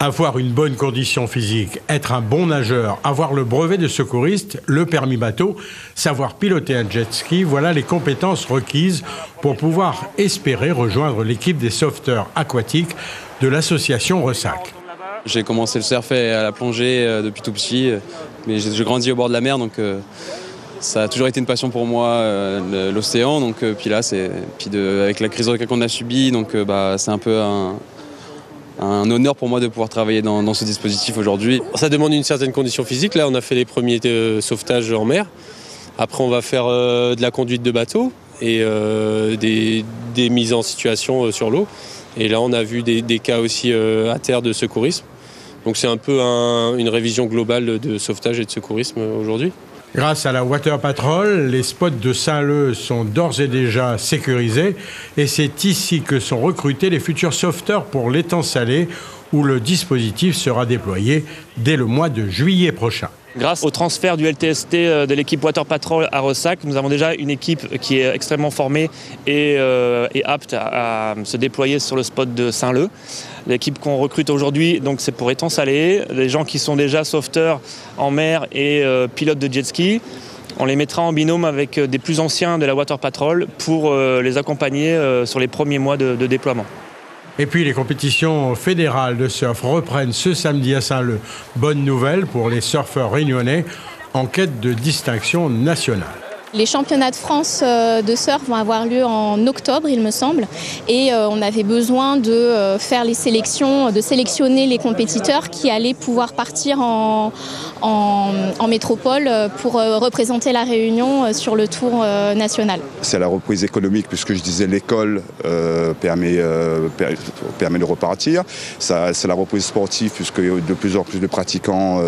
Avoir une bonne condition physique, être un bon nageur, avoir le brevet de secouriste, le permis bateau, savoir piloter un jet ski, voilà les compétences requises pour pouvoir espérer rejoindre l'équipe des sauveteurs aquatiques de l'association Ressac. J'ai commencé le surf et à la plongée depuis tout petit, mais j'ai grandi au bord de la mer, donc ça a toujours été une passion pour moi, l'océan. Donc puis là, avec la crise qu'on a subie, donc c'est un peu un honneur pour moi de pouvoir travailler dans ce dispositif aujourd'hui. Ça demande une certaine condition physique. Là, on a fait les premiers sauvetages en mer. Après, on va faire de la conduite de bateau et des mises en situation sur l'eau. Et là, on a vu des cas aussi à terre de secourisme. Donc c'est un peu une révision globale de sauvetage et de secourisme aujourd'hui. Grâce à la Water Patrol, les spots de Saint-Leu sont d'ores et déjà sécurisés et c'est ici que sont recrutés les futurs sauveteurs pour l'étang salé où le dispositif sera déployé dès le mois de juillet prochain. Grâce au transfert du LTST de l'équipe Water Patrol à Ressac, nous avons déjà une équipe qui est extrêmement formée et apte à se déployer sur le spot de Saint-Leu. L'équipe qu'on recrute aujourd'hui, donc c'est pour étang salé, les gens qui sont déjà sauveteurs en mer et pilotes de jet ski. On les mettra en binôme avec des plus anciens de la Water Patrol pour les accompagner sur les premiers mois de déploiement. Et puis les compétitions fédérales de surf reprennent ce samedi à Saint-Leu. Bonne nouvelle pour les surfeurs réunionnais en quête de distinction nationale. Les championnats de France de surf vont avoir lieu en octobre, il me semble. Et on avait besoin de faire les sélections, de sélectionner les compétiteurs qui allaient pouvoir partir en métropole pour représenter la Réunion sur le tour national. C'est la reprise économique, puisque je disais l'école permet de repartir. C'est la reprise sportive, puisque de plus en plus de pratiquants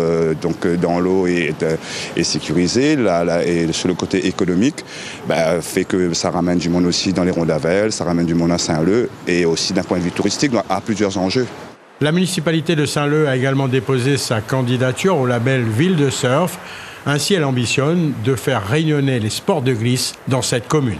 dans l'eau est sécurisé. Et sur le côté économique, fait que ça ramène du monde aussi dans les Rondavelles, ça ramène du monde à Saint-Leu et aussi d'un point de vue touristique à plusieurs enjeux. La municipalité de Saint-Leu a également déposé sa candidature au label Ville de Surf. Ainsi, elle ambitionne de faire rayonner les sports de glisse dans cette commune.